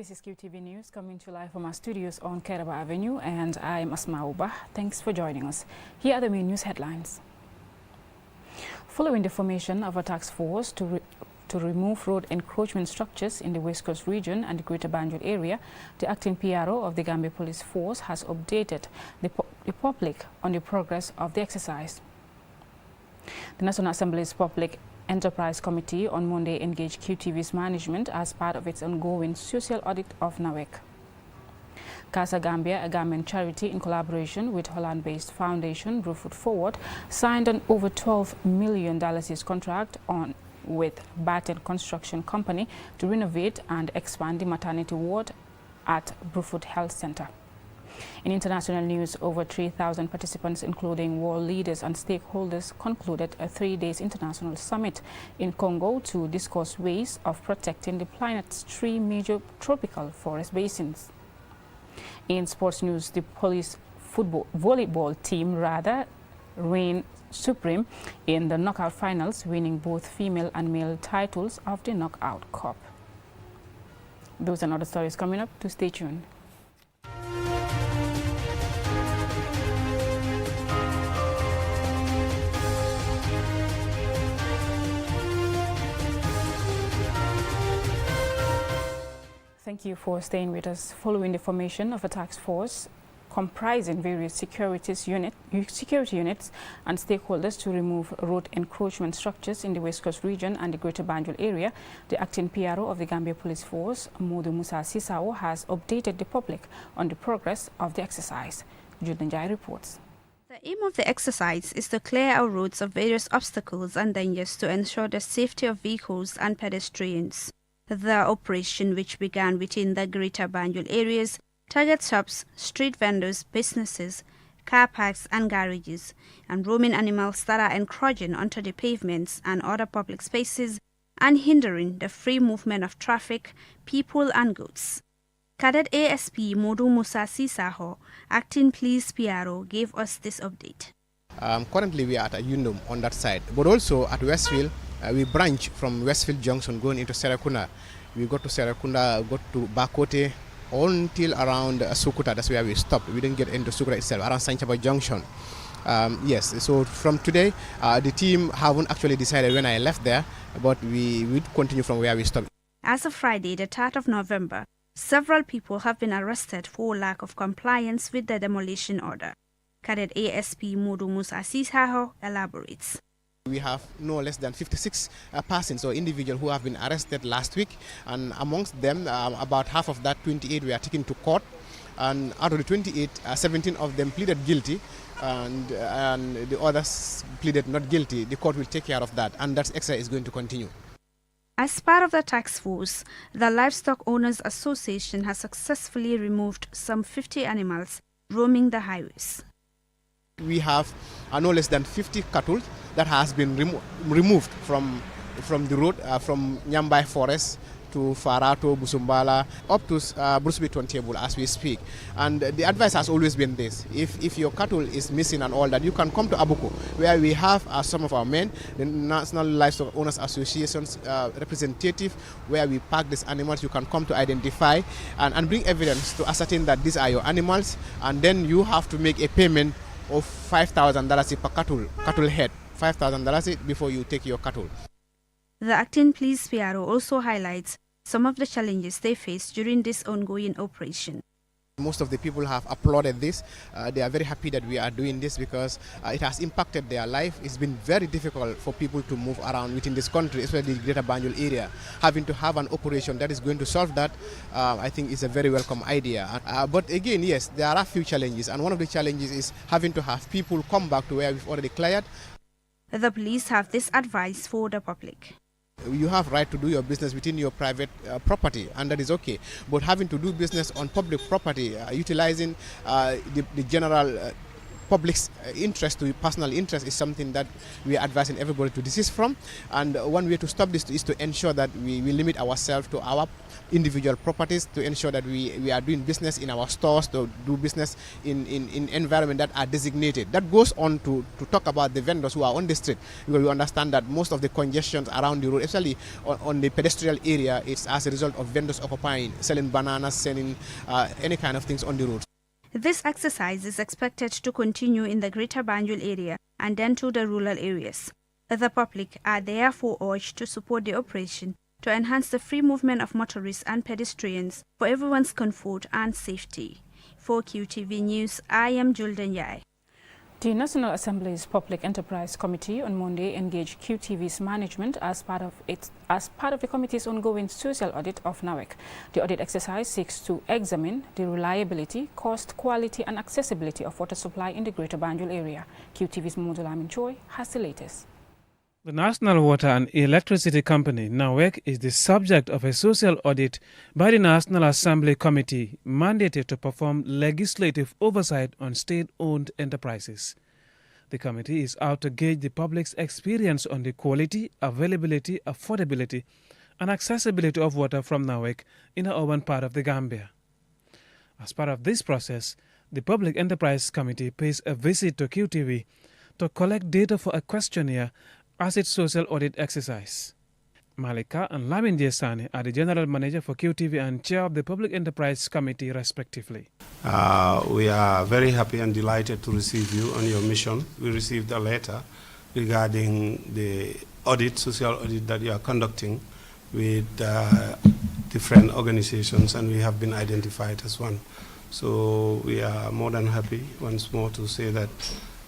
This is QTV News coming to you live from our studios on Keraba Avenue, and I'm Asma Uba. Thanks for joining us. Here are the main news headlines. Following the formation of a task force to remove road encroachment structures in the West Coast region and the Greater Banjul area, the acting PRO of the Gambia Police Force has updated the public on the progress of the exercise. The National Assembly's Public Enterprise Committee on Monday engaged QTV's management as part of its ongoing social audit of NAWEC. Casa Gambia, a Gambian charity in collaboration with Holland-based foundation Blue Foot Forward, signed an over $12 million contract with Batten Construction Company to renovate and expand the maternity ward at Brufut Health Center. In international news, over 3,000 participants, including world leaders and stakeholders, concluded a 3-day international summit in Congo to discuss ways of protecting the planet's 3 major tropical forest basins. In sports news, the police volleyball team reigned supreme in the knockout finals, winning both female and male titles of the Knockout Cup. Those and other stories coming up, to stay tuned. Thank you for staying with us. Following the formation of a task force comprising various security units and stakeholders to remove road encroachment structures in the West Coast region and the Greater Banjul area, the acting PRO of the Gambia Police Force, Modu Musa Sisao, has updated the public on the progress of the exercise. Jude Njai reports. The aim of the exercise is to clear our roads of various obstacles and dangers to ensure the safety of vehicles and pedestrians. The operation, which began within the Greater Banjul areas, targets shops, street vendors, businesses, car parks and garages, and roaming animals that are encroaching onto the pavements and other public spaces and hindering the free movement of traffic, people and goods. Cadet ASP Modu Musa Sisaho, acting police PRO, gave us this update. Currently we are at a Yundum on that side, but also at Westfield. We branch from Westfield Junction going into Serakunda. We go to Serakunda, go to Bakote, until around Sukuta. That's where we stop. We didn't get into Sukuta itself, around Sanchaba Junction. Yes, so from today, the team haven't actually decided when I left there, but we would continue from where we stopped. As of Friday, the 3rd of November, several people have been arrested for lack of compliance with the demolition order. Cadet ASP Modu Musa Sisaho elaborates. We have no less than 56 persons or individuals who have been arrested last week, and amongst them, about half of that, 28, we are taken to court. And out of the 28, 17 of them pleaded guilty, and the others pleaded not guilty. The court will take care of that, and that exercise is going to continue. As part of the task force, the Livestock Owners Association has successfully removed some 50 animals roaming the highways. We have no less than 50 cattle that has been removed from the road, from Nyambai Forest to Farato, Busumbala, up to Brusubi Tontable as we speak. And the advice has always been this: if your cattle is missing and all that, you can come to Abuko, where we have some of our men, the National Livestock Owners Association's representative, where we park these animals. You can come to identify and bring evidence to ascertain that these are your animals, and then you have to make a payment of $5,000 per cattle head, $5,000 before you take your cattle. The acting police PRO also highlights some of the challenges they face during this ongoing operation. Most of the people have applauded this. They are very happy that we are doing this because it has impacted their life. It's been very difficult for people to move around within this country, especially the Greater Banjul area. Having to have an operation that is going to solve that, I think is a very welcome idea. But again, yes, there are a few challenges, and one of the challenges is having to have people come back to where we've already cleared. The police have this advice for the public. You have right to do your business within your private property, and that is okay. But having to do business on public property, utilizing the general public's interest to personal interest is something that we are advising everybody to desist from. And one way to stop this is to ensure that we limit ourselves to our individual properties, to ensure that we are doing business in our stores, to do business in environment that are designated. That goes on to talk about the vendors who are on the street, because we understand that most of the congestions around the road, especially on the pedestrian area, is as a result of vendors occupying, selling bananas, selling any kind of things on the road. This exercise is expected to continue in the Greater Banjul area and then to the rural areas. The public are therefore urged to support the operation to enhance the free movement of motorists and pedestrians for everyone's comfort and safety. For QTV News, I am Julden Yai. The National Assembly's Public Enterprise Committee on Monday engaged QTV's management as part of the committee's ongoing social audit of NAWEC. The audit exercise seeks to examine the reliability, cost, quality and accessibility of water supply in the Greater Banjul area. QTV's Momodu Lamin Choi has the latest. The National Water and Electricity Company, NAWEC, is the subject of a social audit by the National Assembly Committee mandated to perform legislative oversight on state-owned enterprises. The committee is out to gauge the public's experience on the quality, availability, affordability and accessibility of water from NAWEC in the urban part of the Gambia. As part of this process, the Public Enterprise Committee pays a visit to QTV to collect data for a questionnaire as its social audit exercise. Malika and Lamin Jesani are the General Manager for QTV and Chair of the Public Enterprise Committee, respectively. We are very happy and delighted to receive you on your mission. We received a letter regarding the audit, social audit that you are conducting with different organizations, and we have been identified as one. So we are more than happy once more to say that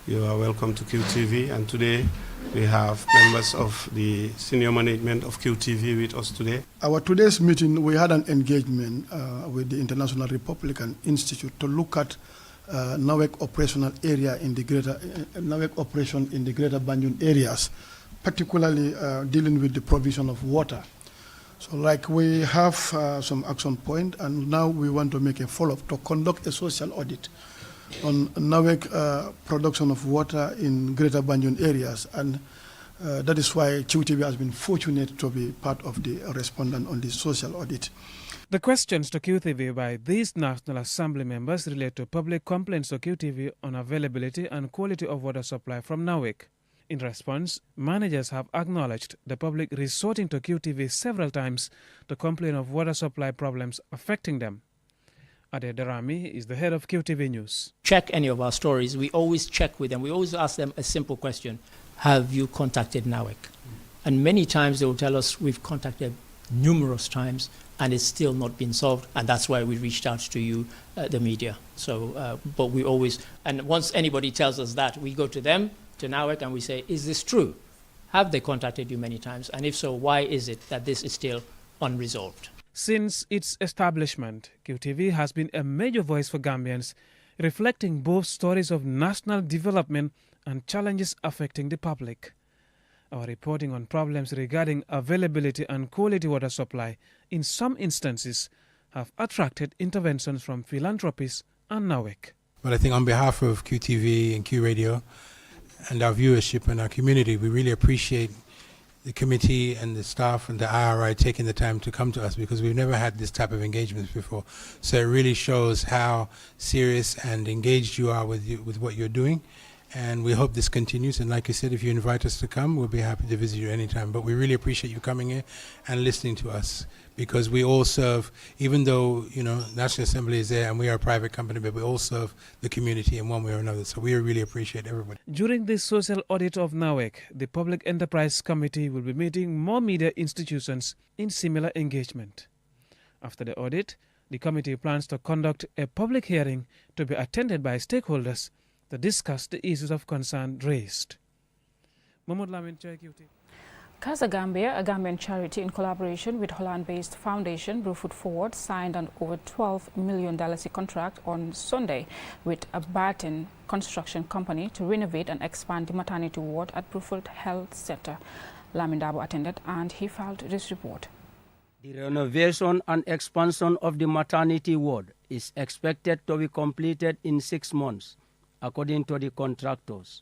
you are welcome to QTV, and today we have members of the senior management of QTV with us today. Our today's meeting, we had an engagement with the International Republican Institute to look at NAWEC operational area in the greater NAWEC operation in the Greater Banjul areas, particularly dealing with the provision of water. So, like, we have some action point, and now we want to make a follow-up to conduct a social audit on NAWEC production of water in Greater Banjul areas, and that is why QTV has been fortunate to be part of the respondent on this social audit. The questions to QTV by these National Assembly members relate to public complaints to QTV on availability and quality of water supply from NAWEC. In response, managers have acknowledged the public resorting to QTV several times to complain of water supply problems affecting them. Ade Darami is the head of QTV News. Check any of our stories. We always check with them. We always ask them a simple question. Have you contacted NAWEC? And many times they will tell us we've contacted numerous times and it's still not been solved. And that's why we reached out to you, the media. So, but we always, and once anybody tells us that, we go to them, to NAWEC, and we say, is this true? Have they contacted you many times? And if so, why is it that this is still unresolved? Since its establishment, QTV has been a major voice for Gambians, reflecting both stories of national development and challenges affecting the public. Our reporting on problems regarding availability and quality water supply in some instances have attracted interventions from philanthropists and NAWEC. But I think on behalf of QTV and Q Radio and our viewership and our community, we really appreciate the committee and the staff and the IRI taking the time to come to us, because we've never had this type of engagements before. So it really shows how serious and engaged you are with what you're doing. And we hope this continues. And like you said, if you invite us to come, we'll be happy to visit you anytime. But we really appreciate you coming here and listening to us, because we all serve, even though, you know, National Assembly is there and we are a private company, but we all serve the community in one way or another. So we really appreciate everybody. During this social audit of NAWEC, the Public Enterprise Committee will be meeting more media institutions in similar engagement. After the audit, the committee plans to conduct a public hearing to be attended by stakeholders to discuss the issues of concern raised. Momodu Lamin Choi, QTV. Casa Gambia, a Gambian charity in collaboration with Holland-based foundation Blue Foot Forward, signed an over $12 million contract on Sunday with a Barton construction company to renovate and expand the maternity ward at Bruford Health Center. Lamin Dabo attended and he filed this report. The renovation and expansion of the maternity ward is expected to be completed in 6 months according to the contractors.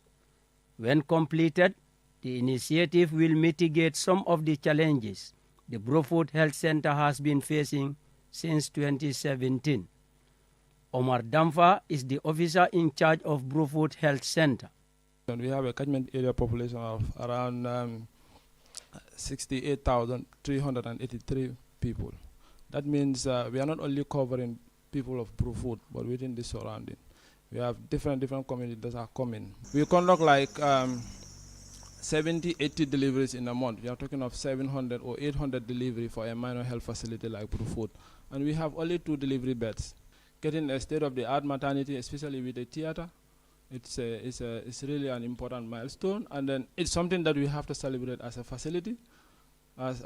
When completed, the initiative will mitigate some of the challenges the Brufut Health Center has been facing since 2017. Omar Damfa is the officer in charge of Brufut Health Center. We have a catchment area population of around 68,383 people. That means we are not only covering people of Brufut, but within the surrounding. We have different communities that are coming. We conduct like 70, 80 deliveries in a month. We are talking of 700 or 800 delivery for a minor health facility like Brufut. And we have only 2 delivery beds. Getting a state-of-the-art maternity, especially with the theater, it's really an important milestone. And then it's something that we have to celebrate as a facility, as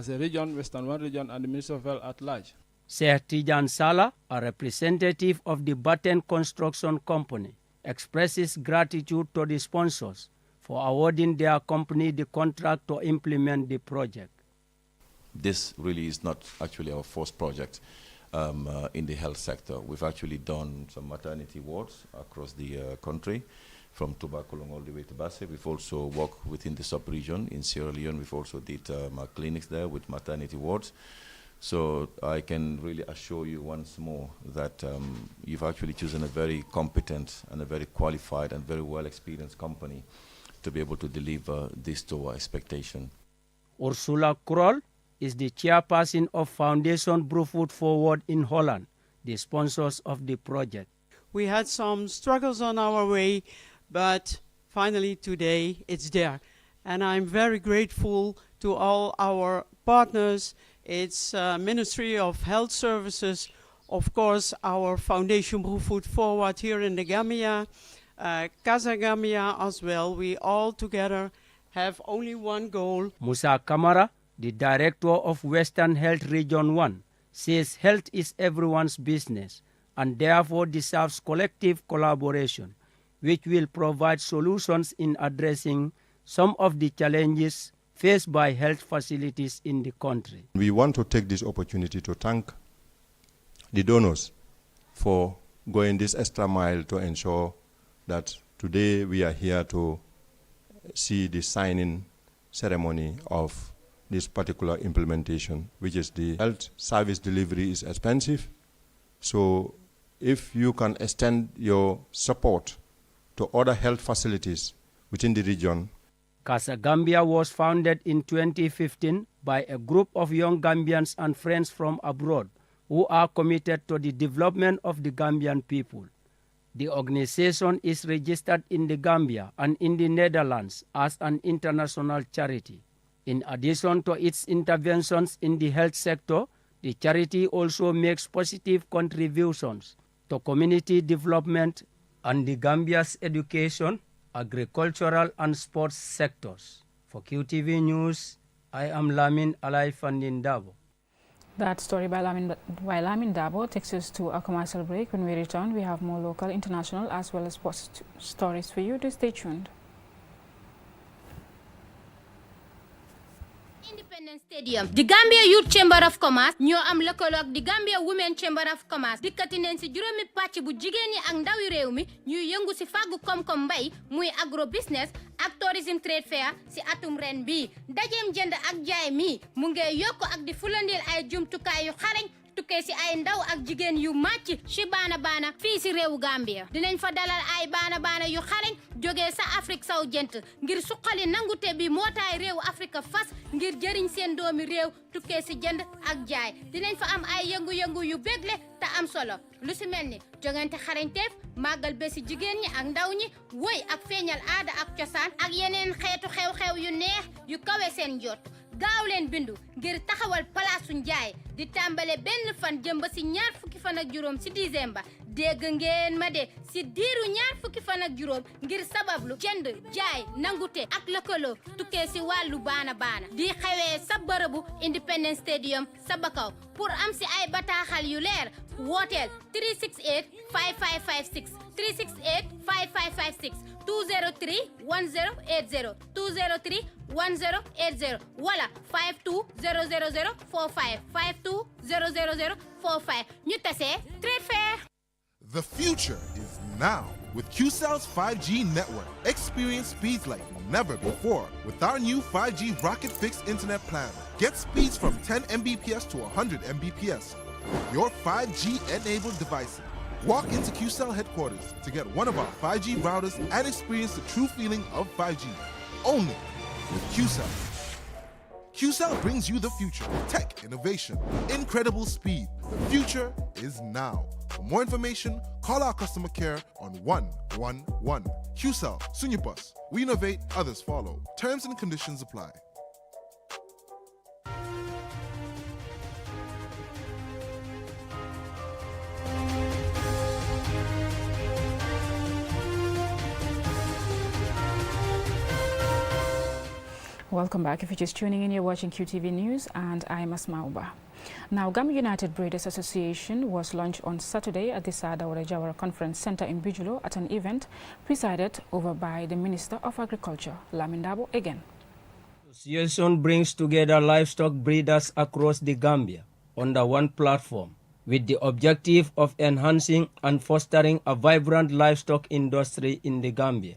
a region, Western One region, and the Ministry of Health at large. Sheikh Tijan Salah, a representative of the Batten Construction Company, expresses gratitude to the sponsors for awarding their company the contract to implement the project. This really is not actually our first project in the health sector. We've actually done some maternity wards across the country, from Tubakulong all the way to Basse. We've also worked within the sub-region in Sierra Leone. We've also did clinics there with maternity wards. So I can really assure you once more that you've actually chosen a very competent and a very qualified and very well-experienced company to be able to deliver this to our expectation. Ursula Krol is the chairperson of Foundation Brufut Forward in Holland, the sponsors of the project. We had some struggles on our way, but finally today it's there. And I'm very grateful to all our partners. It's Ministry of Health Services, of course our Foundation Brufut Forward here in the Gambia, Casa Gambia as well. We all together have only one goal. Musa Kamara, the director of Western Health Region 1, says health is everyone's business and therefore deserves collective collaboration, which will provide solutions in addressing some of the challenges faced by health facilities in the country. We want to take this opportunity to thank the donors for going this extra mile to ensure that today we are here to see the signing ceremony of this particular implementation, which is the health service delivery is expensive. So if you can extend your support to other health facilities within the region. Casa Gambia was founded in 2015 by a group of young Gambians and friends from abroad who are committed to the development of the Gambian people. The organization is registered in the Gambia and in the Netherlands as an international charity. In addition to its interventions in the health sector, the charity also makes positive contributions to community development and the Gambia's education, agricultural and sports sectors. For QTV News, I am Lamin Alai Fandindabo. That story by Lamin Dabo takes us to a commercial break. When we return, we have more local, international, as well as sports stories for you. Do stay tuned. Independence Stadium. The Gambia Youth Chamber of Commerce ñoo am lëkkaloo ak the Gambia Women Chamber of Commerce dikkati neen si juróomi pàcc bu jigéen ñi ak ndawi réew mi ñuy yëngu si fàggu koom-koom mbay muy agro business ak tourism trade fair si atum ren bi dajeem jënd ak jaay mi mu ngi yokk ak di fulandil ay jumtukaay yu xarañ tukkee si ay ndaw ak jigéen yu màcc ci baana fii si réewu Gambia dinañ fa dalal ay baana yu xarañ jógee sa Afrique saw jent ngir suqali nangute bi mootaay réewu Afrique fas ngir jëriñ seen doomi réew tukkee si jënd ak jaay dinañ fa am ay yëngu-yëngu yu bégle te am solo lu si mel ni jongante xarañteef màggal bési jigéen ñi ak ndaw ñi woy ak feeñal aada ak cosaan ak yeneen xeetu xew-xew yu neex yu kawe seen jot gaaw leen bindu ngir taxawal palaasu njaay di tàmbale benn fan jëm ba si ñaar fukki fan ak juróom si décembre dégg ngeen ma de si diiru ñaar fukki fan ak juróom ngir sabablu jënd jaay nangute ak lëkkaloo tukkee si wàllu baana di xewee sa bërëbu Independence Stadium sa Bakaw pour am si ay bataaxal yu leer wooteel 368 5556 368 5556 203 1080 203 1080 wala 5200045 5200045 ñu tasee Trade Fair. The future is now. With QCell's 5G network, experience speeds like never before with our new 5G Rocket Fix internet plan. Get speeds from 10 Mbps to 100 Mbps. Your 5G-enabled devices. Walk into QCell headquarters to get one of our 5G routers and experience the true feeling of 5G. Only with QCell. QCell brings you the future. Tech, innovation, incredible speed. The future is now. For more information, call our customer care on 111. QCell, Sunyapus. We innovate, others follow. Terms and conditions apply. Welcome back. If you're just tuning in, you're watching QTV News, and I'm Asma Uba. Now, Gambia United Breeders Association was launched on Saturday at the Sir Dawda Jawara Conference Center in Bijulo at an event presided over by the Minister of Agriculture, Lamin Dabo again. The association brings together livestock breeders across the Gambia under one platform with the objective of enhancing and fostering a vibrant livestock industry in the Gambia.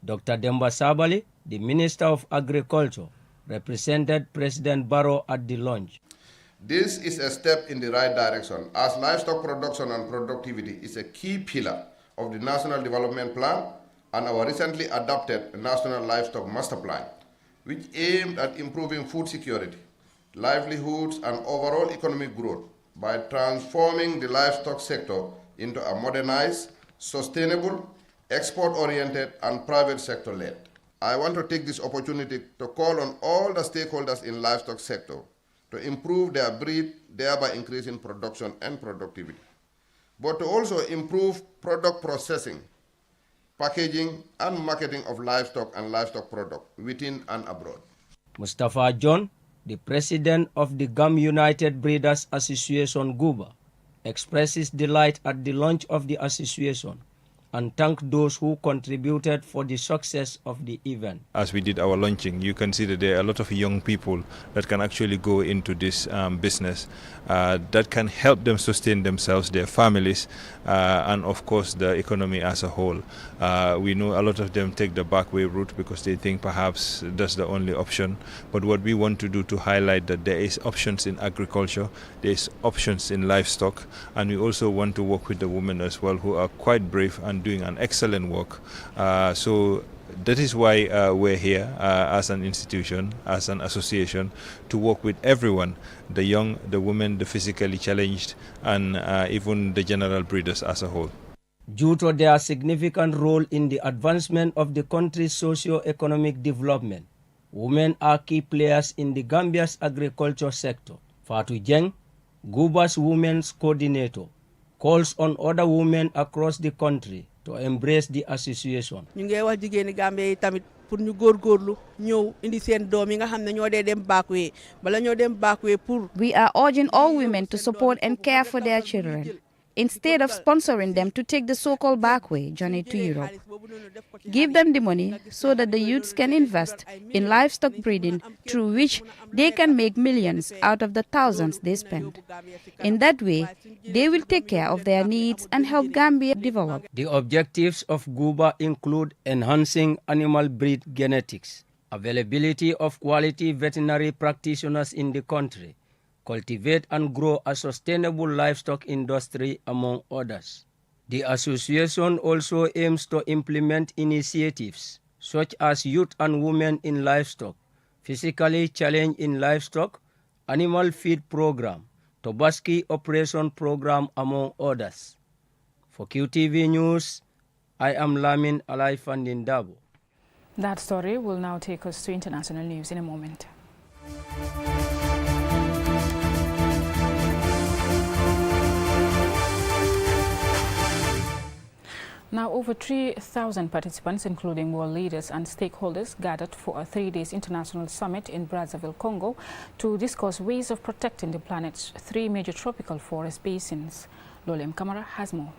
Dr. Demba Sabali, the Minister of Agriculture, represented President Barrow at the launch. This is a step in the right direction, as livestock production and productivity is a key pillar of the National Development Plan and our recently adopted National Livestock Master Plan, which aimed at improving food security, livelihoods, and overall economic growth by transforming the livestock sector into a modernized, sustainable, export-oriented, and private sector-led. I want to take this opportunity to call on all the stakeholders in livestock sector to improve their breed, thereby increasing production and productivity, but to also improve product processing, packaging, and marketing of livestock and livestock products within and abroad. Mustafa John, the president of the Gambia United Breeders Association GUBA, expresses delight at the launch of the association and thank those who contributed for the success of the event. As we did our launching, you can see that there are a lot of young people that can actually go into this business that can help them sustain themselves, their families, and of course the economy as a whole. We know a lot of them take the back way route because they think perhaps that's the only option. But what we want to do to highlight that there is options in agriculture, there is options in livestock, and we also want to work with the women as well who are quite brave and doing an excellent work. So that is why we're here as an institution, as an association, to work with everyone, the young, the women, the physically challenged, and even the general breeders as a whole. Due to their significant role in the advancement of the country's socio-economic development, women are key players in the Gambia's agriculture sector. Fatou Jeng, GUBA's Women's Coordinator, calls on other women across the country to embrace the association. ñu ngi wax jigéeni Gambie yi tamit pour ñu góorgóorlu ñëw indi seen doom yi nga xam ne ñoo dee dem backway bala ñoo dem backway pour. We are urging all women to support and care for their children, instead of sponsoring them to take the so-called backway journey to Europe. Give them the money so that the youths can invest in livestock breeding, through which they can make millions out of the thousands they spend. In that way, they will take care of their needs and help Gambia develop. The objectives of GUBA include enhancing animal breed genetics, availability of quality veterinary practitioners in the country, cultivate and grow a sustainable livestock industry, among others. The association also aims to implement initiatives such as Youth and Women in Livestock, Physically Challenged in Livestock, Animal Feed Program, Tobaski Operation Program, among others. For QTV News, I am Lamin Alaifandin Dabo. That story will now take us to international news in a moment. Now, over 3,000 participants, including world leaders and stakeholders, gathered for a 3-day international summit in Brazzaville, Congo, to discuss ways of protecting the planet's 3 major tropical forest basins. Lolem Kamara has more.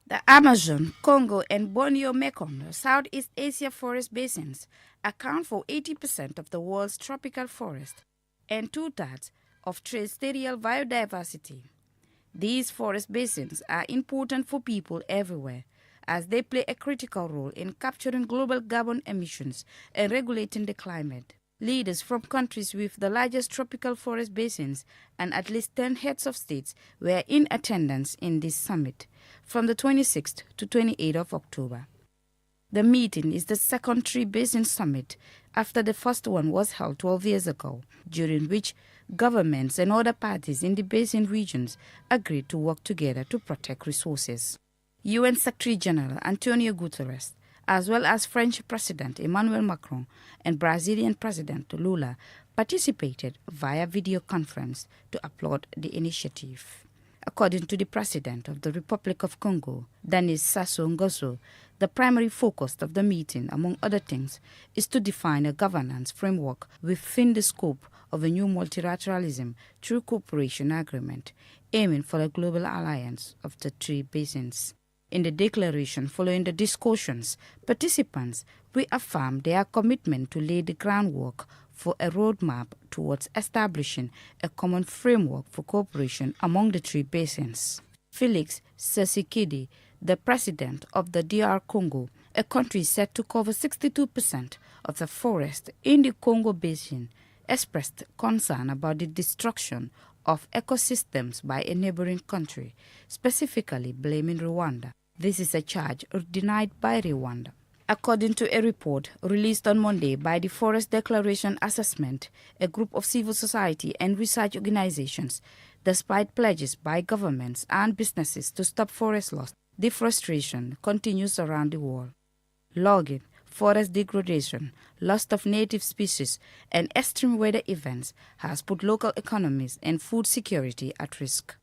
The Amazon, Congo, and Borneo-Mekong, Southeast Asia forest basins account for 80% of the world's tropical forest and 2/3 of terrestrial biodiversity. These forest basins are important for people everywhere, as they play a critical role in capturing global carbon emissions and regulating the climate. Leaders from countries with the largest tropical forest basins and at least 10 heads of states were in attendance in this summit from the 26th to 28th of October. The meeting is the second tree basin summit after the first one was held 12 years ago, during which governments and other parties in the basin regions agreed to work together to protect resources. UN Secretary General Antonio Guterres, as well as French President Emmanuel Macron and Brazilian President Lula, participated via video conference to applaud the initiative. According to the President of the Republic of Congo, Denis Sassou Nguesso, the primary focus of the meeting, among other things, is to define a governance framework within the scope of a new multilateralism through cooperation agreement, aiming for a global alliance of the three basins. In the declaration following the discussions, participants reaffirmed their commitment to lay the groundwork for a roadmap towards establishing a common framework for cooperation among the three basins. Felix Tshisekedi, the president of the DR Congo, a country said to cover 62% of the forest in the Congo Basin, expressed concern about the destruction of ecosystems by a neighboring country, specifically blaming Rwanda. This is a charge denied by Rwanda. According to a report released on Monday by the Forest Declaration Assessment, a group of civil society and research organizations, despite pledges by governments and businesses to stop forest loss, deforestation continues around the world. Logging, forest degradation, loss of native species, and extreme weather events has put local economies and food security at risk.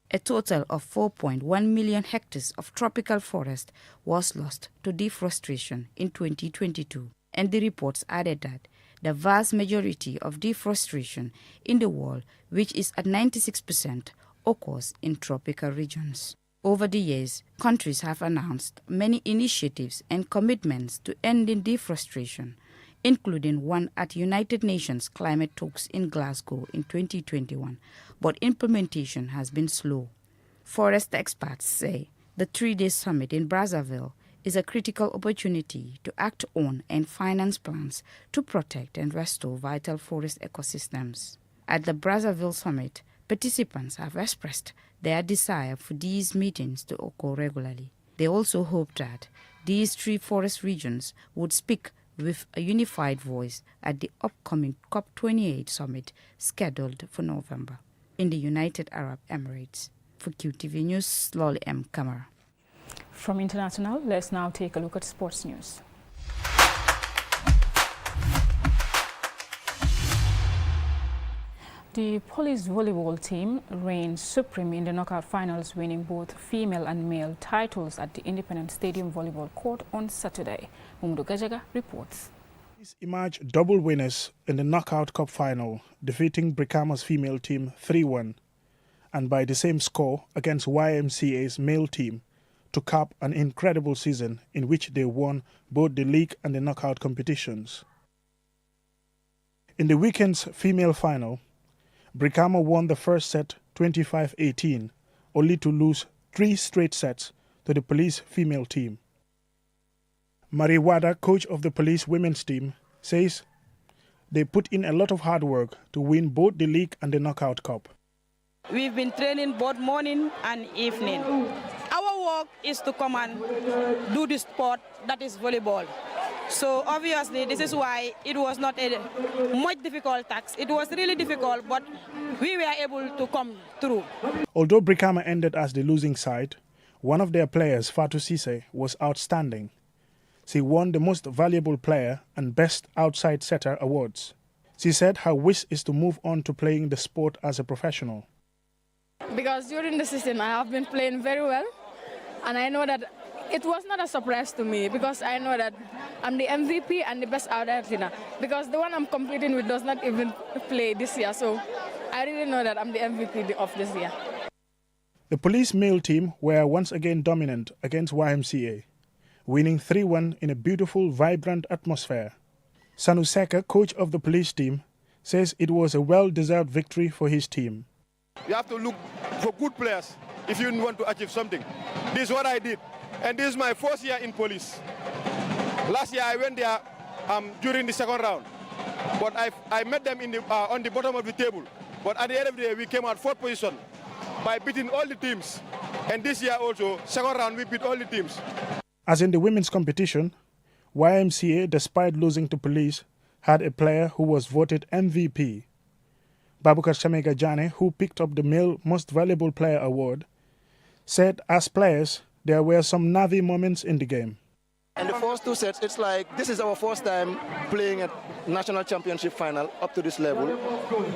A total of 4.1 million hectares of tropical forest was lost to deforestation in 2022, and the reports added that the vast majority of deforestation in the world, which is at 96%, occurs in tropical regions. Over the years, countries have announced many initiatives and commitments to ending deforestation, including one at United Nations climate talks in Glasgow in 2021, but implementation has been slow. Forest experts say the three-day summit in Brazzaville is a critical opportunity to act on and finance plans to protect and restore vital forest ecosystems. At the Brazzaville summit, participants have expressed their desire for these meetings to occur regularly. They also hope that these three forest regions would speak with a unified voice at the upcoming COP28 summit scheduled for November in the United Arab Emirates. For QTV News, Lolly M. Kamara. From international, let's now take a look at sports news. The police volleyball team reigned supreme in the knockout finals, winning both female and male titles at the Independent Stadium Volleyball Court on Saturday. Mumudu Gajaga reports. These emerged double winners in the Knockout Cup final, defeating Brikama's female team 3-1, and by the same score against YMCA's male team, to cap an incredible season in which they won both the league and the knockout competitions. In the weekend's female final, Brikama won the first set 25-18, only to lose 3 straight sets to the police female team. Mariwada, coach of the police women's team, says they put in a lot of hard work to win both the league and the knockout cup. We've been training both morning and evening. Our work is to come and do the sport that is volleyball. So obviously this is why it was not a much difficult task. It was really difficult, but we were able to come through. Although Brikama ended as the losing side, one of their players, Fatou Cisse, was outstanding. She won the Most Valuable Player and Best Outside Setter awards. She said her wish is to move on to playing the sport as a professional. Because during the season I have been playing very well, and I know that it was not a surprise to me because I know that I'm the MVP and the best outsider, because the one I'm competing with does not even play this year, so I really know that I'm the MVP of this year. The police male team were once again dominant against YMCA, winning 3-1 in a beautiful, vibrant atmosphere. Sanuseka, coach of the police team, says it was a well-deserved victory for his team. You have to look for good players if you want to achieve something. This is what I did. And this is my first year in police. Last year I went there during the second round. But I met them in the, on the bottom of the table. But at the end of the day, we came out 4th position by beating all the teams. And this year also, second round, we beat all the teams. As in the women's competition, YMCA, despite losing to police, had a player who was voted MVP. Babukar Shamega Jane, who picked up the Male Most Valuable Player award, said as players, there were some nervy moments in the game. In the first 2 sets, it's like this is our first time playing a national championship final up to this level,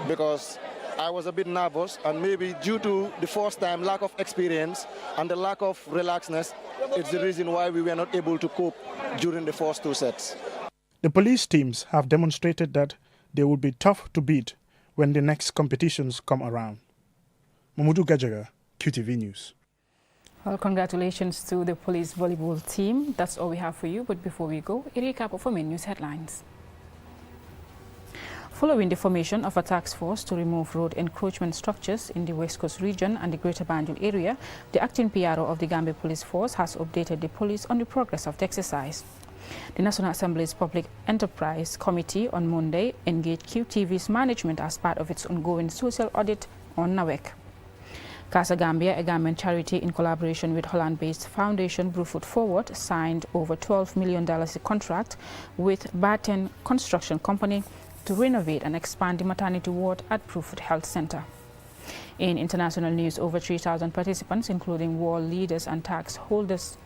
because I was a bit nervous, and maybe due to the first time lack of experience and the lack of relaxedness, it's the reason why we were not able to cope during the first 2 sets. The police teams have demonstrated that they will be tough to beat when the next competitions come around. Mamudu Gajaga, QTV News. Well, congratulations to the police volleyball team. That's all we have for you. But before we go, a recap of our main news headlines. Following the formation of a task force to remove road encroachment structures in the West Coast region and the Greater Banjul area, the acting PRO of the Gambia Police Force has updated the police on the progress of the exercise. The National Assembly's Public Enterprise Committee on Monday engaged QTV's management as part of its ongoing social audit on NAWEC. Casa Gambia, a Gambian charity in collaboration with Holland-based foundation Brewfoot Forward, signed over $12 million contract with Batten Construction Company to renovate and expand the maternity ward at Brewfoot Health Center. In international news, over 3,000 participants, including world leaders and stakeholders,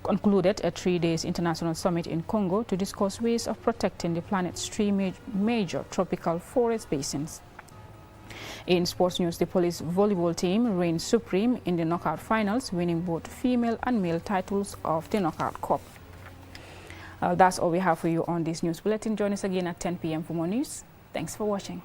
concluded a 3-day international summit in Congo to discuss ways of protecting the planet's 3 major tropical forest basins. In sports news, the police volleyball team reigned supreme in the knockout finals, winning both female and male titles of the Knockout Cup. That's all we have for you on this news bulletin. Join us again at 10 p.m. for more news. Thanks for watching.